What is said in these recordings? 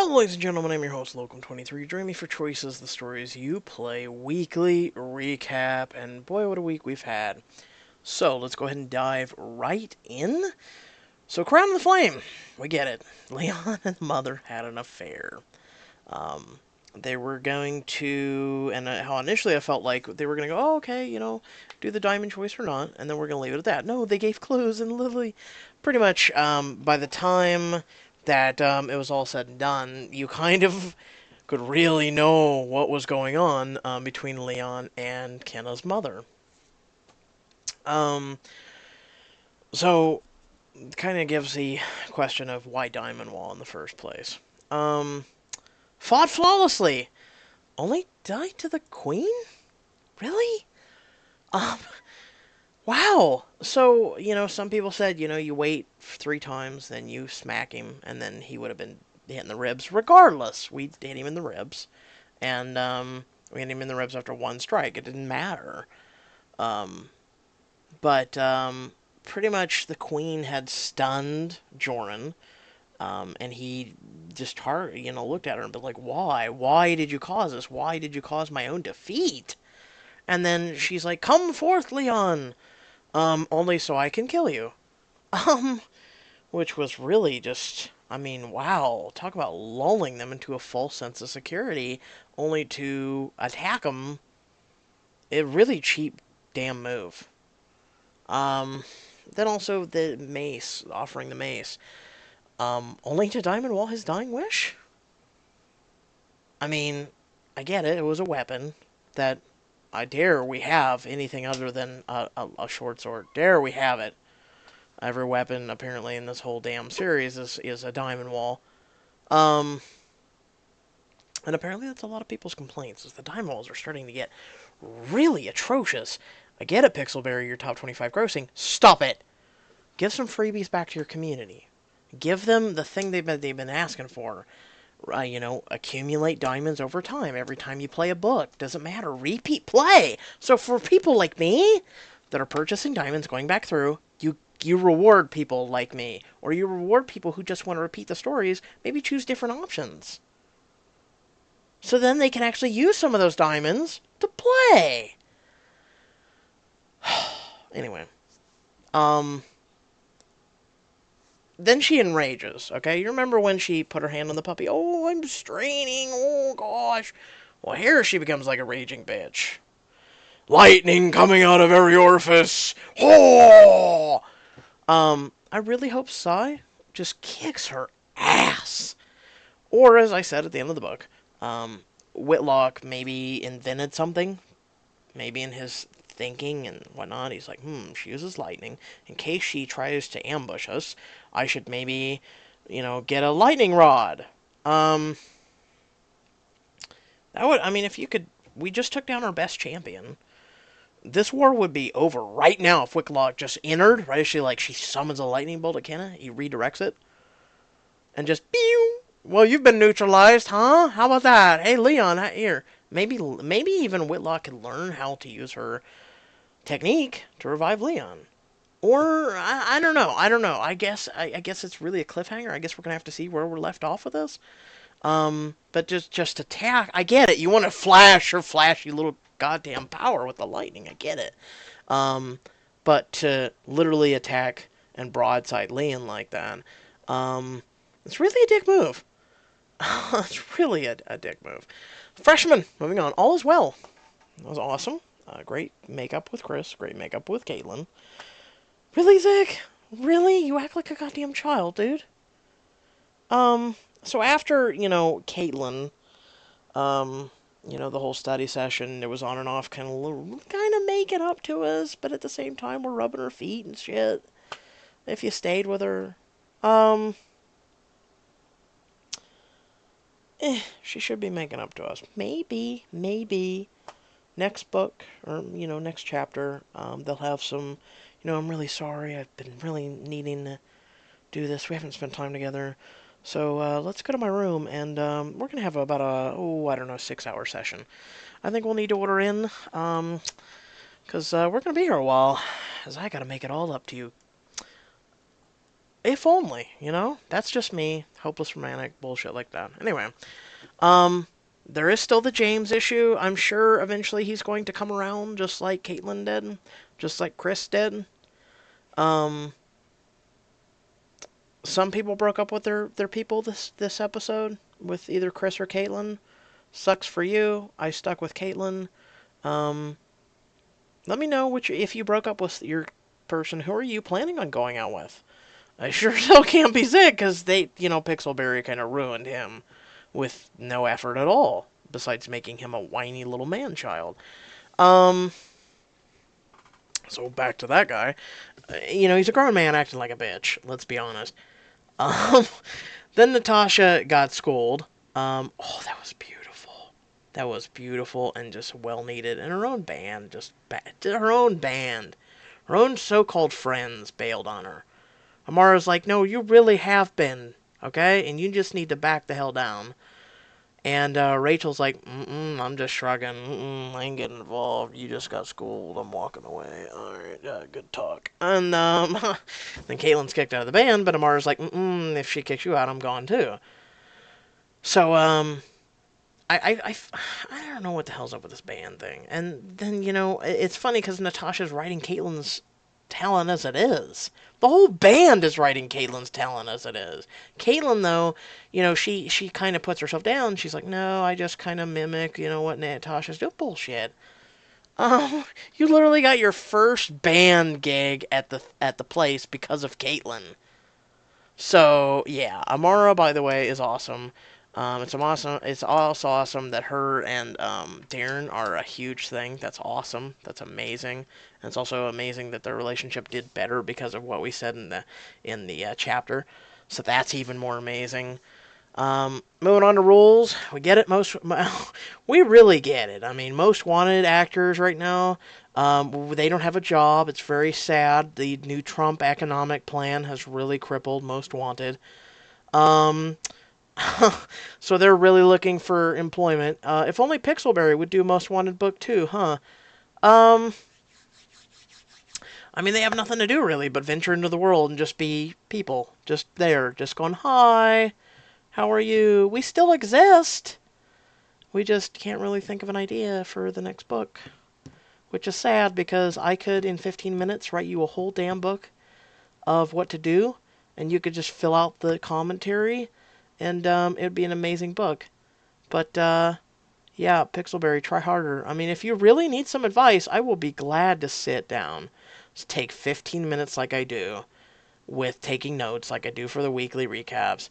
Hello, ladies and gentlemen, I'm your host, Locum23. Join me for Choices, the stories you play, weekly recap, and boy, what a week we've had. So, let's go ahead and dive right in. So, Crown of the Flame, we get it. Leon and Mother had an affair. Um, they were going to, and how initially I felt like they were going to go, oh, okay, do the diamond choice or not, and then we're going to leave it at that. No, they gave clues, and literally, pretty much, by the time that it was all said and done, you kind of could really know what was going on between Leon and Kenna's mother. Um, so, kind of gives the question of why Diamond Wall in the first place. Um, Fought flawlessly. Only died to the queen? Really? Um, wow. So, some people said, you wait 3 times, then you smack him, and then he would have been hit in the ribs. Regardless, we hit him in the ribs, and we hit him in the ribs after 1 strike. It didn't matter. Um, but pretty much the queen had stunned Joran, and he just looked at her and been like, why? Why did you cause this? Why did you cause my own defeat? And then she's like, come forth, Leon! Only so I can kill you. Um, which was really just, I mean, wow. Talk about lulling them into a false sense of security, only to attack them. A really cheap damn move. Um, then also the mace, offering the mace. Only to Diamond Wall his dying wish? I mean, I get it, it was a weapon that I dare we have anything other than a short sword. Dare we have it. Every weapon, apparently, in this whole damn series is a diamond wall. Um, and apparently that's a lot of people's complaints, is the diamond walls are starting to get really atrocious. I get it, Pixelberry, your top 25 grossing. Stop it! Give some freebies back to your community. Give them the thing they've been asking for. Accumulate diamonds over time. Every time you play a book, doesn't matter. Repeat play. So for people like me that are purchasing diamonds, going back through, you reward people like me, or you reward people who just want to repeat the stories. Maybe choose different options, so then they can actually use some of those diamonds to play. Anyway, um, then she enrages. Okay, you remember when she put her hand on the puppy? Oh, I'm straining. Oh gosh. Well, here she becomes like a raging bitch. Lightning coming out of every orifice. Oh! I really hope Sai just kicks her ass. Or, as I said at the end of the book, Whitlock maybe invented something. Maybe in his thinking and whatnot, he's like, she uses lightning. In case she tries to ambush us, I should maybe, get a lightning rod. That would, I mean, if you could, we just took down our best champion. This war would be over right now if Whitlock just entered, right as she summons a lightning bolt at Kenna, he redirects it, and just, pew! Well, you've been neutralized, huh? How about that? Hey, Leon, here. Maybe even Whitlock could learn how to use her technique to revive Leon. Or, I don't know. I don't know. I guess it's really a cliffhanger. I guess we're going to have to see where we're left off with this. But just attack. I get it. You want to flash your flashy little goddamn power with the lightning. I get it. But to literally attack and broadside Leon like that, it's really a dick move. It's really a dick move. Freshman, moving on. All is well. That was awesome. Great makeup with Chris. Great makeup with Caitlin. Really, Zach? Really? You act like a goddamn child, dude. So after, Caitlin, the whole study session, it was on and off, kind of making up to us, but at the same time, we're rubbing her feet and shit. If you stayed with her, um, she should be making up to us. Maybe next book or next chapter, they'll have some. I'm really sorry. I've been really needing to do this. We haven't spent time together. So let's go to my room, and we're going to have about I don't know, 6-hour session. I think we'll need to order in, because we're going to be here a while, as I got to make it all up to you. If only, That's just me. Hopeless romantic bullshit like that. Anyway, um, there is still the James issue. I'm sure eventually he's going to come around, just like Caitlyn did, just like Chris did. Um, some people broke up with their people this episode with either Chris or Caitlyn. Sucks for you. I stuck with Caitlyn. Um, Let me know if you broke up with your person. Who are you planning on going out with? I sure still can't be sick because Pixelberry kind of ruined him with no effort at all, besides making him a whiny little man-child. Um, so back to that guy. He's a grown man acting like a bitch. Let's be honest. Um, then Natasha got schooled. Oh, that was beautiful. That was beautiful and just well needed. And her own band, her own band, her own so-called friends bailed on her. Amara's like, no, you really have been, okay? And you just need to back the hell down. And Rachel's like, I'm just shrugging. I ain't getting involved. You just got schooled. I'm walking away. All right, good talk. And then Caitlin's kicked out of the band, but Amara's like, if she kicks you out, I'm gone too. So, I don't know what the hell's up with this band thing. And then, it's funny because Natasha's writing Caitlin's talent as it is. The whole band is writing Caitlyn's talent as it is. Caitlyn, though, she kind of puts herself down. She's like, no, I just kind of mimic, what Natasha's doing. Bullshit. You literally got your first band gig at the place because of Caitlyn. So yeah, Amara, by the way, is awesome. It's awesome. It's also awesome that her and Darren are a huge thing. That's awesome. That's amazing. And it's also amazing that their relationship did better because of what we said in the chapter. So that's even more amazing. Moving on to rules, we get it. We really get it. I mean, most wanted actors right now, they don't have a job. It's very sad. The new Trump economic plan has really crippled most wanted. Um, so they're really looking for employment. If only Pixelberry would do Most Wanted book too, huh? Um, I mean, they have nothing to do really but venture into the world and just be people, just there, just going, hi, how are you? We still exist. We just can't really think of an idea for the next book, which is sad because I could, in 15 minutes, write you a whole damn book of what to do, and you could just fill out the commentary, and it'd be an amazing book. But, yeah, Pixelberry, try harder. I mean, if you really need some advice, I will be glad to sit down. Just take 15 minutes like I do, with taking notes like I do for the weekly recaps,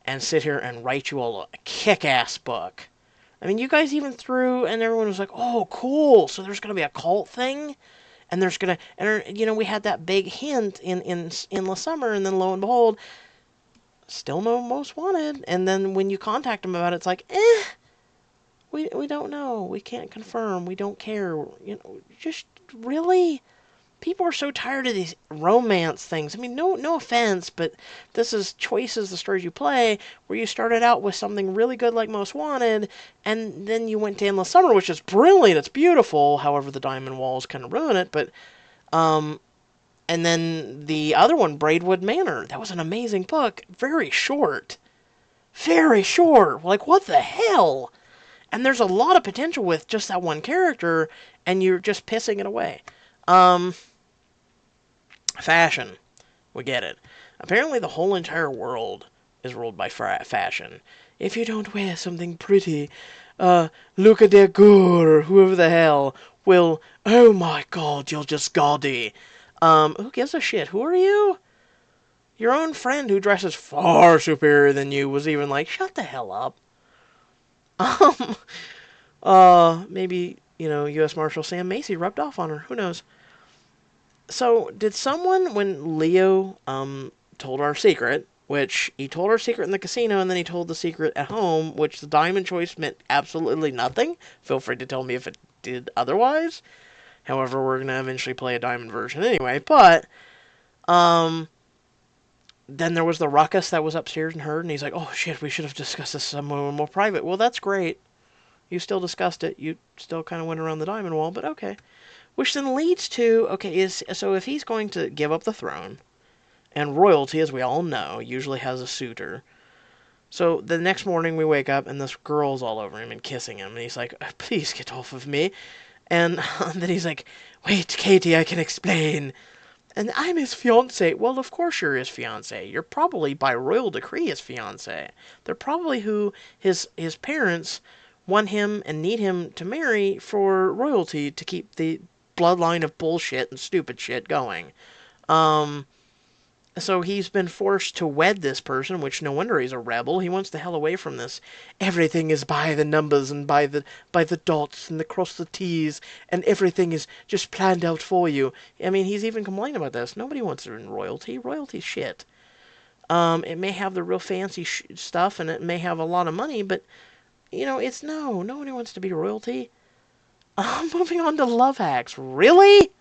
and sit here and write you a kick-ass book. I mean, you guys even threw, and everyone was like, oh, cool, so there's going to be a cult thing? And there's going to, and we had that big hint in the summer, and then lo and behold, still no Most Wanted. And then when you contact them about it, it's like, we don't know. We can't confirm. We don't care. Just really? People are so tired of these romance things. I mean, no offense, but this is Choices, the stories you play, where you started out with something really good like Most Wanted, and then you went to Endless Summer, which is brilliant. It's beautiful. However, the Diamond Walls kind of ruin it. But, and then the other one, Braidwood Manor, that was an amazing book. Very short. Very short. Like, what the hell? And there's a lot of potential with just that one character, and you're just pissing it away. Fashion. We get it. Apparently the whole entire world is ruled by fashion. If you don't wear something pretty, Luca de Gour, whoever the hell, will, oh my god, you're just gaudy. Who gives a shit? Who are you? Your own friend who dresses far superior than you was even like, shut the hell up. Maybe, U.S. Marshal Sam Macy rubbed off on her. Who knows? So, did someone, when Leo, told our secret, which he told our secret in the casino, and then he told the secret at home, which the diamond choice meant absolutely nothing. Feel free to tell me if it did otherwise. However, we're going to eventually play a diamond version anyway. But, then there was the ruckus that was upstairs and heard, and he's like, oh shit, we should have discussed this somewhere more private. Well, that's great. You still discussed it. You still kind of went around the diamond wall, but okay. Which then leads to, okay, so if he's going to give up the throne, And royalty, as we all know, usually has a suitor. So the next morning we wake up and this girl's all over him and kissing him. And he's like, please get off of me. And then he's like, wait, Katie, I can explain. And I'm his fiance. Well, of course you're his fiance. You're probably by royal decree his fiance. They're probably who his parents want him and need him to marry for royalty to keep the bloodline of bullshit and stupid shit going. So he's been forced to wed this person, which no wonder he's a rebel. He wants the hell away from this. Everything is by the numbers and by the dots and cross the T's, and everything is just planned out for you. I mean, he's even complaining about this. Nobody wants to in royalty. Royalty's shit. It may have the real fancy stuff, and it may have a lot of money, but it's nobody wants to be royalty. Moving on to love hacks. Really?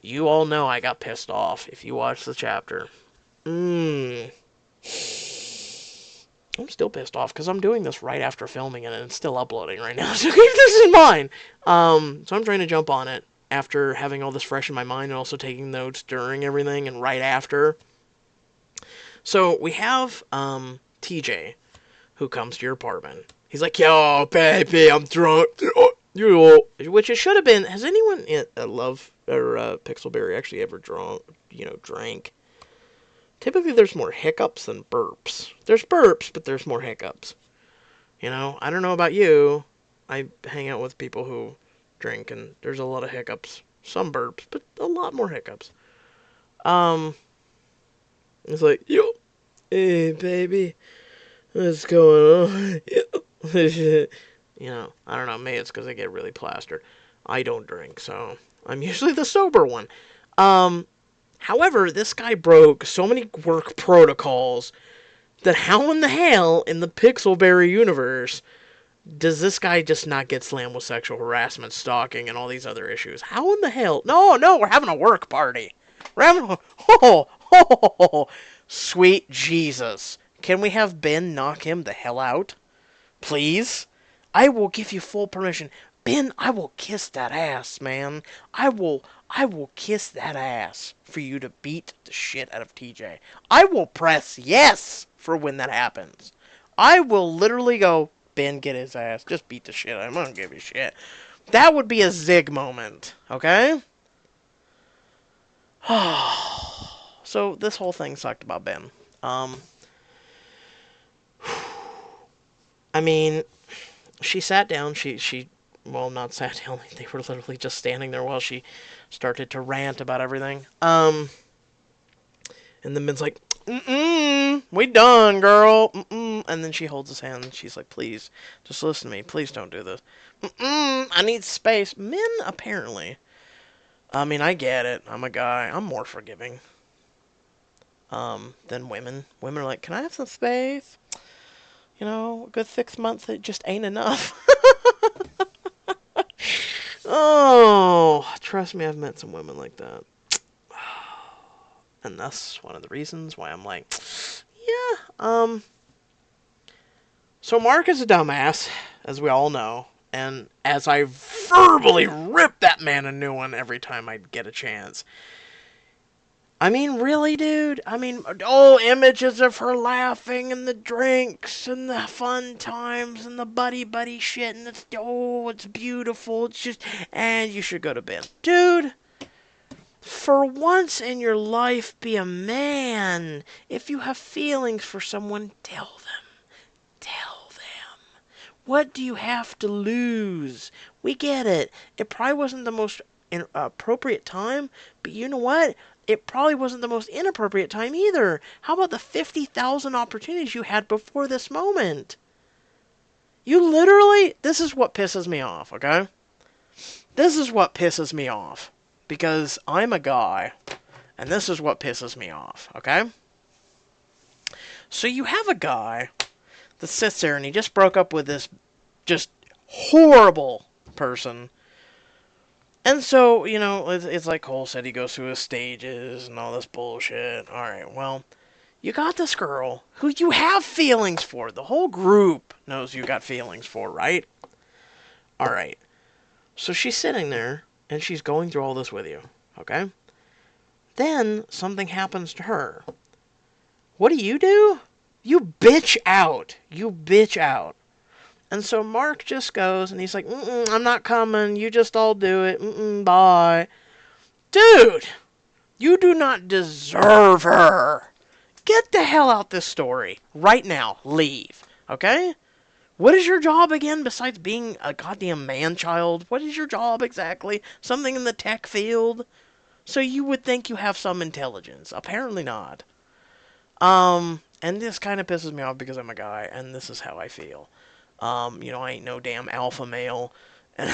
You all know I got pissed off if you watch the chapter. I'm still pissed off because I'm doing this right after filming it and it's still uploading right now. So keep this in mind. So I'm trying to jump on it after having all this fresh in my mind and also taking notes during everything and right after. So we have TJ who comes to your apartment. He's like, yo, baby, I'm drunk. Which it should have been. Has anyone in Love or Pixelberry actually ever drank? Typically, there's more hiccups than burps. There's burps, but there's more hiccups. I don't know about you. I hang out with people who drink, and there's a lot of hiccups. Some burps, but a lot more hiccups. It's like, yo, hey, baby, what's going on? I don't know, maybe it's because I get really plastered. I don't drink, so I'm usually the sober one. However, this guy broke so many work protocols that how in the hell in the Pixelberry universe does this guy just not get slammed with sexual harassment, stalking, and all these other issues? How in the hell? No, we're having a work party. We're having a... Sweet Jesus. Can we have Ben knock him the hell out? Please? I will give you full permission. Ben, I will kiss that ass, man. I will kiss that ass for you to beat the shit out of TJ. I will press yes for when that happens. I will literally go, Ben, get his ass. Just beat the shit out of him. I don't give a shit. That would be a zig moment, okay? So this whole thing sucked about Ben. I mean, she sat down. Well, not sat down. They were literally just standing there while she started to rant about everything. And then Ben's like, we done, girl. And then she holds his hand and she's like, please, just listen to me. Please don't do this. I need space. Men, apparently. I mean, I get it. I'm a guy. I'm more forgiving than women. Women are like, can I have some space? A good 6 months, it just ain't enough. Oh, trust me, I've met some women like that. And that's one of the reasons why I'm like, yeah, So Mark is a dumbass, as we all know. And as I verbally rip that man a new one every time I get a chance. I mean, really, dude? I mean, images of her laughing and the drinks and the fun times and the buddy shit and it's beautiful. It's just, and you should go to bed. Dude, for once in your life, be a man. If you have feelings for someone, tell them. Tell them. What do you have to lose? We get it. It probably wasn't the most appropriate time, but you know what? It probably wasn't the most inappropriate time either. How about the 50,000 opportunities you had before this moment? You literally... This is what pisses me off, okay? This is what pisses me off. Because I'm a guy, and this is what pisses me off, okay? So you have a guy that sits there and he just broke up with this just horrible person. And so, it's like Cole said, he goes through his stages and all this bullshit. Alright, well, you got this girl who you have feelings for. The whole group knows you got feelings for, right? Alright. So she's sitting there, and she's going through all this with you, okay? Then something happens to her. What do? You bitch out. You bitch out. And so Mark just goes and he's like, I'm not coming. You just all do it. Bye. Dude, you do not deserve her. Get the hell out this story. Right now. Leave. Okay? What is your job again besides being a goddamn man-child? What is your job exactly? Something in the tech field? So you would think you have some intelligence. Apparently not. And this kind of pisses me off because I'm a guy, and this is how I feel. I ain't no damn alpha male. And,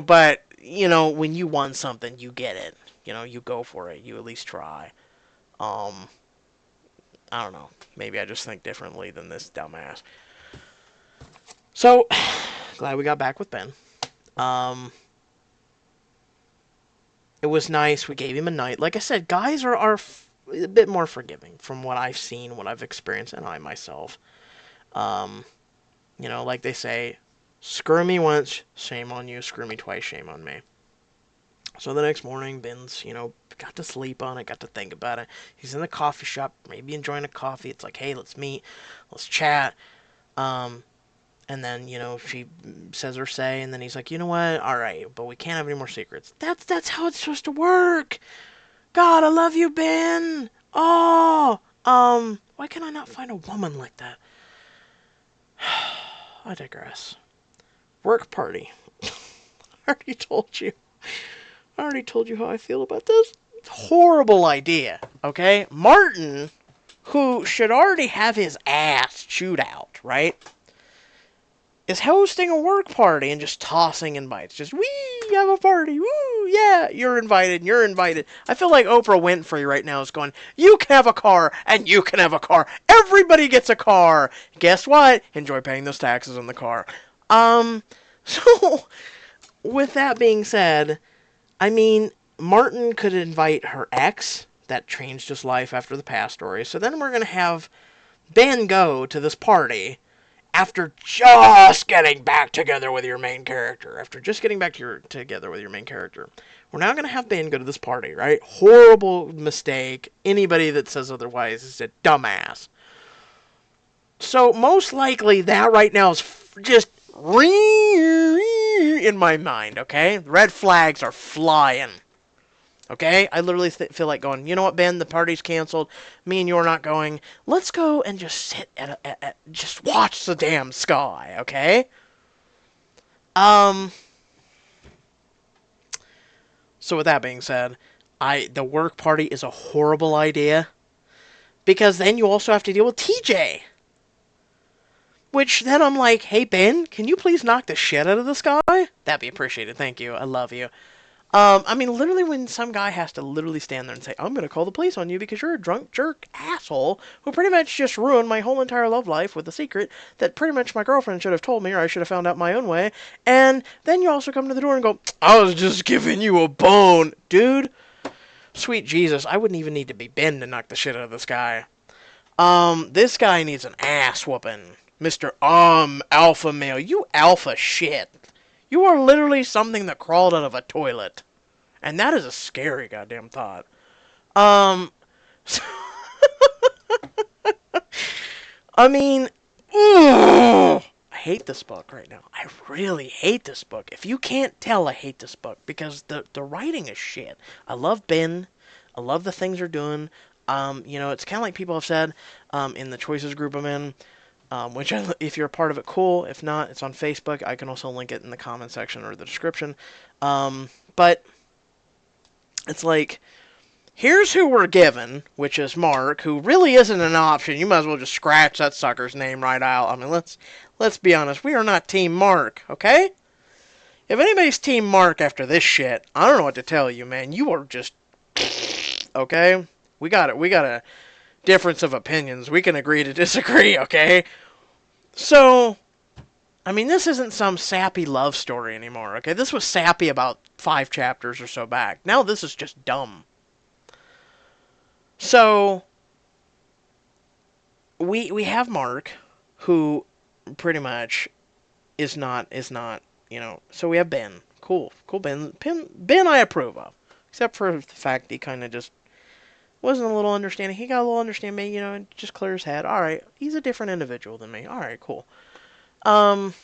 but, when you want something, you get it. You go for it. You at least try. I don't know. Maybe I just think differently than this dumbass. So, glad we got back with Ben. It was nice. We gave him a night. Like I said, guys are a bit more forgiving from what I've seen, what I've experienced, and I myself. Like they say, screw me once, shame on you. Screw me twice, shame on me. So the next morning, Ben's, got to sleep on it, got to think about it. He's in the coffee shop, maybe enjoying a coffee. It's like, hey, let's meet, let's chat. And then, she says her say, and then he's like, you know what? All right, but we can't have any more secrets. That's how it's supposed to work. God, I love you, Ben. Oh, why can I not find a woman like that? I digress. Work party. I already told you. I already told you how I feel about this. Horrible idea, okay? Martin, who should already have his ass chewed out, right? Is hosting a work party and just tossing invites. Just, wee, have a party, woo, yeah, you're invited, you're invited. I feel like Oprah Winfrey right now is going, you can have a car, and you can have a car. Everybody gets a car. Guess what? Enjoy paying those taxes on the car. So, with that being said, I mean, Martin could invite her ex, that changed his life after the past story. So then we're going to have Ben go to this party after just getting back together with your main character. After just getting back together with your main character. We're now going to have Ben go to this party, right? Horrible mistake. Anybody that says otherwise is a dumbass. So most likely that right now is just in my mind, okay? Red flags are flying. Okay? I literally feel like going, you know what, Ben? The party's canceled. Me and you are not going. Let's go and just sit just watch the damn sky, okay? So with that being said, the work party is a horrible idea. Because then you also have to deal with TJ. Which then I'm like, hey, Ben, can you please knock the shit out of the sky? That'd be appreciated. Thank you. I love you. I mean, literally when some guy has to literally stand there and say, I'm going to call the police on you because you're a drunk jerk asshole who pretty much just ruined my whole entire love life with a secret that pretty much my girlfriend should have told me or I should have found out my own way. And then you also come to the door and go, I was just giving you a bone. Dude, sweet Jesus, I wouldn't even need to be Ben to knock the shit out of this guy. This guy needs an ass whooping. Mr. Alpha male. You alpha shit. You are literally something that crawled out of a toilet. And that is a scary goddamn thought. So I mean, I hate this book right now. I really hate this book. If you can't tell, I hate this book because the writing is shit. I love Ben. I love the things they're doing. It's kind of like people have said in the choices group I'm in. Which, if you're a part of it, cool. If not, it's on Facebook. I can also link it in the comment section or the description. But it's like, here's who we're given, which is Mark, who really isn't an option. You might as well just scratch that sucker's name right out. I mean, let's be honest. We are not Team Mark, okay? If anybody's Team Mark after this shit, I don't know what to tell you, man. You are just, okay? We got it. We got a difference of opinions. We can agree to disagree, okay? So, I mean, this isn't some sappy love story anymore, okay? This was sappy about 5 chapters or so back. Now this is just dumb. So, we have Mark, who pretty much is not, so we have Ben. Cool, Ben. Ben I approve of. Except for the fact he kind of just wasn't a little understanding. He got a little understanding, and just clear his head. All right, he's a different individual than me. All right, cool. Um,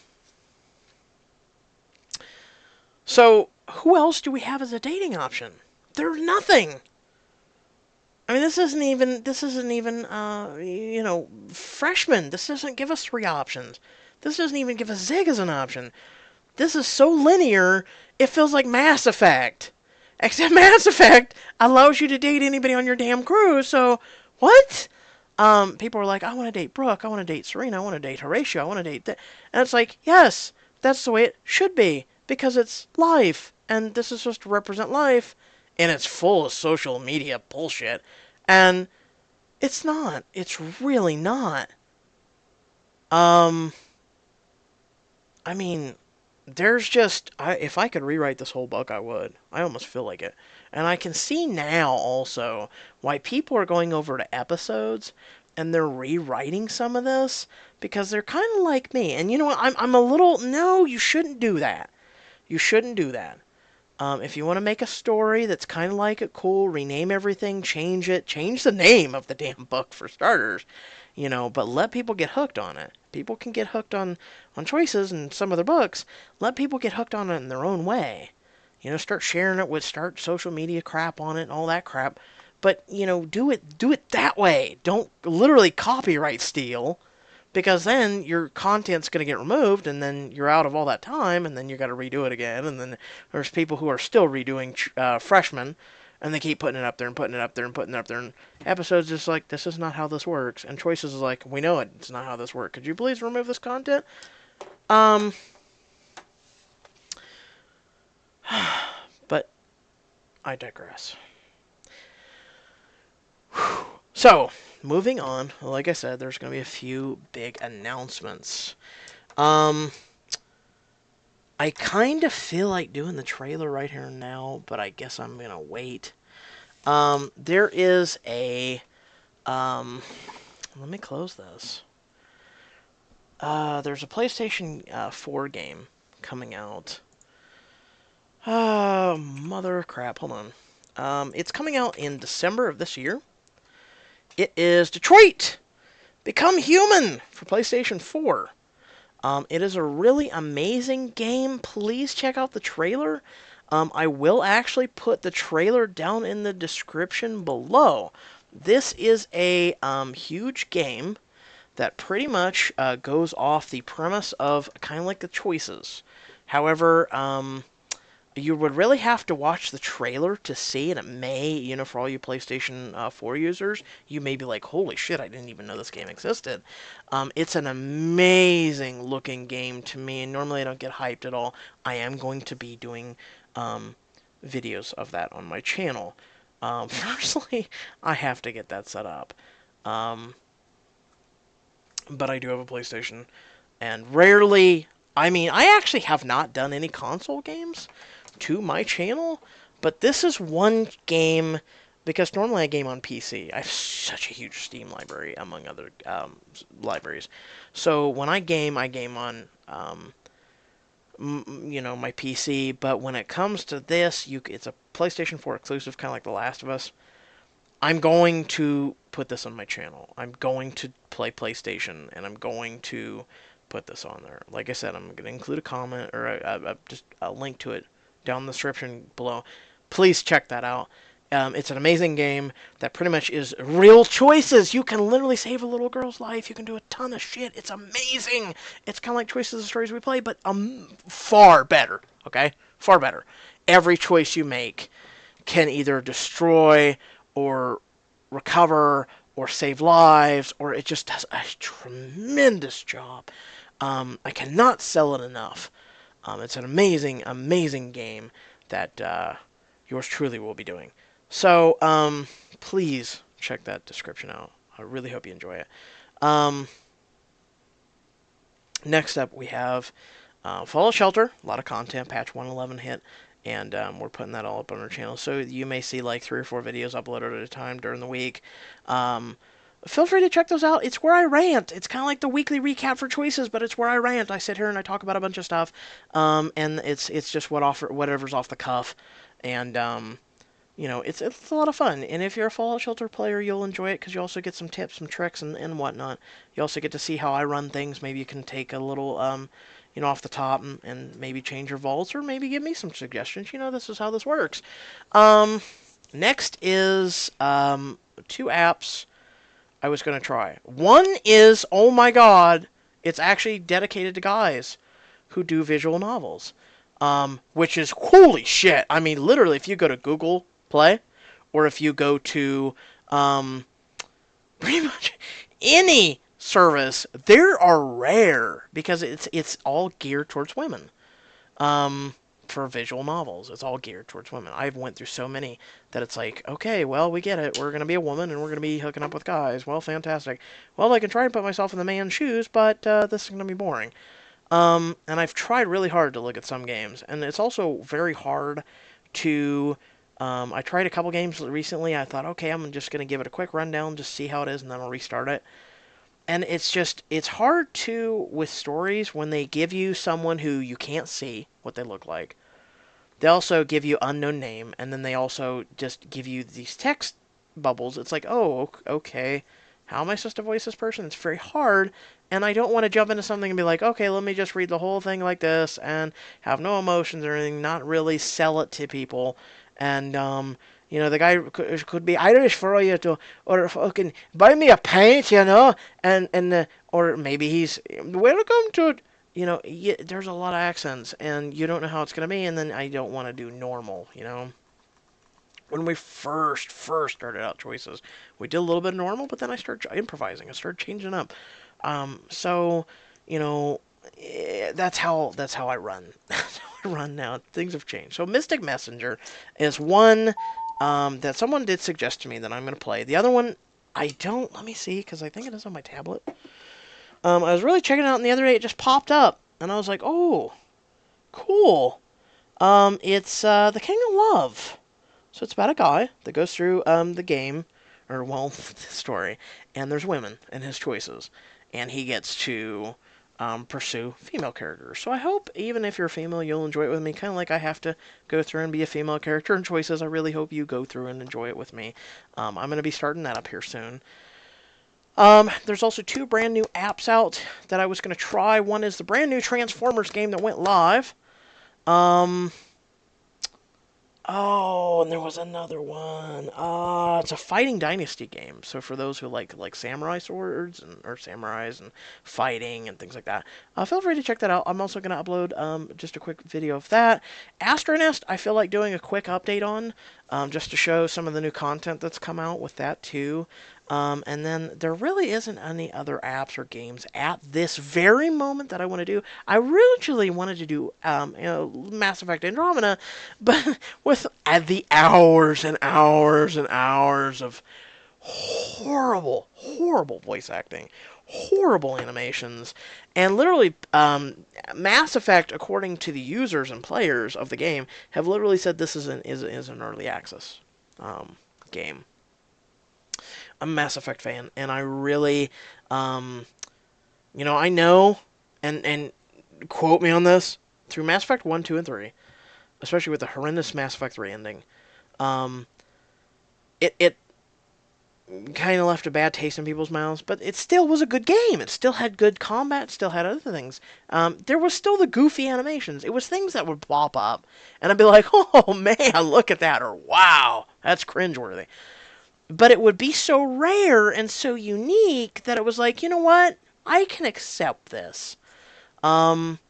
so who else do we have as a dating option? There's nothing. I mean, this isn't even freshman. This doesn't give us three options. This doesn't even give us Zig as an option. This is so linear, it feels like Mass Effect. Except Mass Effect allows you to date anybody on your damn crew, so what? People are like, I want to date Brooke, I want to date Serena, I want to date Horatio, I want to date that. And it's like, yes, that's the way it should be, because it's life, and this is supposed to represent life, and it's full of social media bullshit. And it's not. It's really not. Um, I mean, there's just if I could rewrite this whole book, I would. I almost feel like it, and I can see now also why people are going over to episodes and they're rewriting some of this because they're kind of like me. And you know what? I'm a little no. You shouldn't do that. You shouldn't do that. If you want to make a story that's kind of like it, cool, rename everything, change it, change the name of the damn book for starters, but let people get hooked on it. People can get hooked on choices in some of their books. Let people get hooked on it in their own way. Start sharing it start social media crap on it and all that crap. But, do it that way. Don't literally copyright steal because then your content's going to get removed and then you're out of all that time and then you got to redo it again and then there's people who are still redoing freshmen and they keep putting it up there and putting it up there and putting it up there and episodes just like this is not how this works and choices is like we know it's not how this works, could you please remove this content. um but I digress. So moving on, like I said, there's going to be a few big announcements. um I kind of feel like doing the trailer right here and now, but I guess I'm gonna wait. There is a let me close this. There's a PlayStation 4 game coming out. Mother of crap, hold on. It's coming out in December of this year. It is Detroit Become Human for PlayStation 4. It is a really amazing game. Please check out the trailer. I will actually put the trailer down in the description below. This is a huge game that pretty much goes off the premise of kind of like the choices. However, you would really have to watch the trailer to see, and it may, for all you PlayStation 4 users, you may be like, holy shit, I didn't even know this game existed. It's an amazing looking game to me, and normally I don't get hyped at all. I am going to be doing videos of that on my channel. Personally, I have to get that set up. But I do have a PlayStation, and rarely, I actually have not done any console games to my channel, but this is one game because normally I game on PC. I have such a huge Steam library among other libraries. So when I game on my PC. But when it comes to this, it's a PlayStation 4 exclusive, kind of like The Last of Us. I'm going to put this on my channel. I'm going to play PlayStation, and I'm going to put this on there. Like I said, I'm going to include a comment or just a link to it down in the description below. Please check that out. It's an amazing game that pretty much is real choices. You can literally save a little girl's life. You can do a ton of shit. It's amazing. It's kind of like Choices of Stories We Play, but far better. Okay? Far better. Every choice you make can either destroy or recover or save lives, or it just does a tremendous job. I cannot sell it enough. It's an amazing, amazing game that yours truly will be doing. So, please check that description out. I really hope you enjoy it. Next up, we have Fallout Shelter. A lot of content. Patch 111 hit. And we're putting that all up on our channel. So you may see like 3 or 4 videos uploaded at a time during the week. Feel free to check those out. It's where I rant. It's kind of like the weekly recap for choices, but it's where I rant. I sit here and I talk about a bunch of stuff. And it's just whatever's off the cuff. And You know, it's a lot of fun. And if you're a Fallout Shelter player, you'll enjoy it because you also get some tips, some tricks, and whatnot. You also get to see how I run things. Maybe you can take a little, off the top and maybe change your vaults or maybe give me some suggestions. This is how this works. Um, Next is two apps I was going to try. One is, oh my god, it's actually dedicated to guys who do visual novels. Which is holy shit. I mean, literally, if you go to Google Play, or if you go to um, pretty much any service, there are rare because it's all geared towards women. Um, for visual novels, it's all geared towards women. I've went through so many that it's like, okay, well, we get it. We're gonna be a woman and we're gonna be hooking up with guys. Well, fantastic. Well, I can try and put myself in the man's shoes, but this is gonna be boring. And I've tried really hard to look at some games, and it's also very hard to. I tried a couple games recently. I thought, okay, I'm just gonna give it a quick rundown, just see how it is, and then I'll restart it. And it's hard to with stories when they give you someone who you can't see what they look like. They also give you unknown name, and then they also just give you these text bubbles. It's like, oh, okay, how am I supposed to voice this person? It's very hard, and I don't want to jump into something and be like, okay, let me just read the whole thing like this and have no emotions or anything, not really sell it to people. And, the guy could be Irish for all you to, or fucking buy me a pint, or maybe he's welcome to there's a lot of accents, and you don't know how it's going to be, and then I don't want to do normal. When we first started out choices, we did a little bit of normal, but then I started improvising. I started changing up. So, you know, that's how I run. That's how I run now. Things have changed. So Mystic Messenger is one that someone did suggest to me that I'm going to play. The other one, I don't. Let me see, because I think it is on my tablet. I was really checking it out, and the other day it just popped up, and I was like, oh, cool. It's The King of Love. So it's about a guy that goes through the game, or well, the story, and there's women and his choices, and he gets to pursue female characters. So I hope even if you're female, you'll enjoy it with me, kind of like I have to go through and be a female character in choices. I really hope you go through and enjoy it with me. I'm going to be starting that up here soon. There's also two brand new apps out that I was going to try. One is the brand new Transformers game that went live. Um, Oh, and there was another one. It's a fighting dynasty game. So for those who like samurai swords or samurais and fighting and things like that, feel free to check that out. I'm also gonna upload just a quick video of that. Astronest, I feel like doing a quick update on, just to show some of the new content that's come out with that too. And then there really isn't any other apps or games at this very moment that I want to do. I originally wanted to do Mass Effect Andromeda, but with the hours and hours and hours of horrible, horrible voice acting, horrible animations, and literally Mass Effect, according to the users and players of the game, have literally said this is an early access game. I'm a Mass Effect fan, and I really, I know, and quote me on this, through Mass Effect 1, 2, and 3, especially with the horrendous Mass Effect 3 ending, um, it kind of left a bad taste in people's mouths, but it still was a good game. It still had good combat, still had other things. There was still the goofy animations. It was things that would pop up, and I'd be like, oh man, look at that, or wow, that's cringeworthy. But it would be so rare and so unique that it was like, you know what? I can accept this. Um,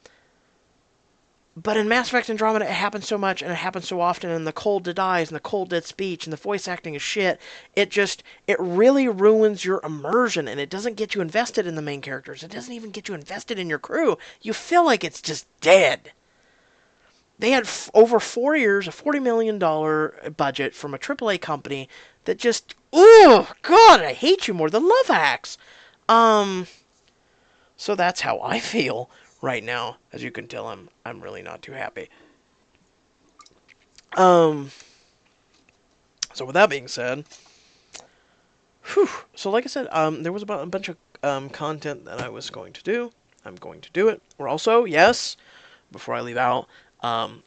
but in Mass Effect Andromeda, it happens so much and it happens so often, and the cold dead eyes and the cold dead speech and the voice acting is shit. It really ruins your immersion, and it doesn't get you invested in the main characters. It doesn't even get you invested in your crew. You feel like it's just dead. They had over 4 years, a $40 million budget from a AAA company that just, oh God, I hate you more than lovehacks. Um, so that's how I feel right now. As you can tell, I'm really not too happy. Um, so with that being said, whew, so like I said, there was about a bunch of content that I was going to do. I'm going to do it. We're also, yes, before I leave out,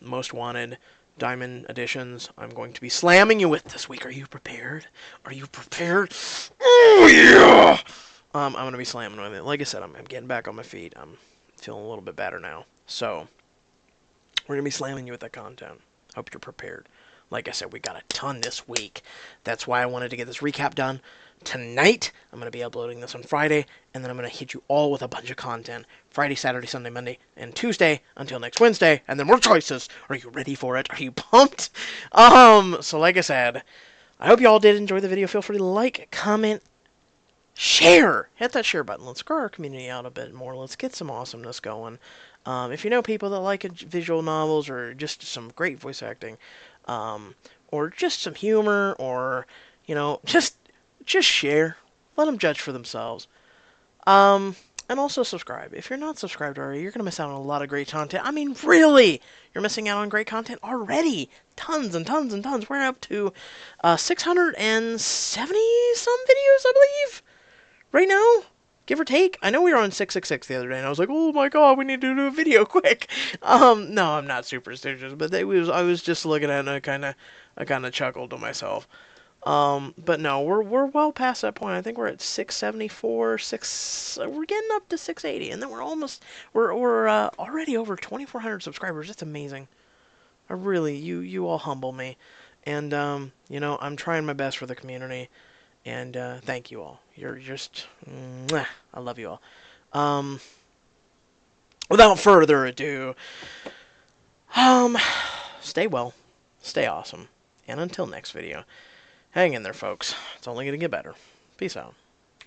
Most Wanted Diamond editions I'm going to be slamming you with this week. Are you prepared? Are you prepared? Oh, yeah! I'm going to be slamming with it. Like I said, I'm getting back on my feet. I'm feeling a little bit better now. So, we're going to be slamming you with that content. Hope you're prepared. Like I said, we got a ton this week. That's why I wanted to get this recap done tonight. I'm going to be uploading this on Friday, and then I'm going to hit you all with a bunch of content. Friday, Saturday, Sunday, Monday, and Tuesday until next Wednesday, and then more choices. Are you ready for it? Are you pumped? So like I said, I hope you all did enjoy the video. Feel free to like, comment, share. Hit that share button. Let's grow our community out a bit more. Let's get some awesomeness going. If you know people that like visual novels or just some great voice acting, or just some humor, or just share. Let them judge for themselves. And also subscribe. If you're not subscribed already, you're gonna miss out on a lot of great content. I mean, really, you're missing out on great content already. Tons and tons and tons. We're up to 670 some videos, I believe, right now, give or take. I know we were on 666 the other day, and I was like, oh my god, we need to do a video quick. No, I'm not superstitious, but I was just looking at it, and I kind of chuckled to myself. But no, we're well past that point. I think we're at 674, we're getting up to 680, and then we're already over 2,400 subscribers. That's amazing. I really, you all humble me, and I'm trying my best for the community. And thank you all. You're just, mwah, I love you all. Without further ado, stay well, stay awesome, and until next video, hang in there, folks. It's only gonna get better. Peace out.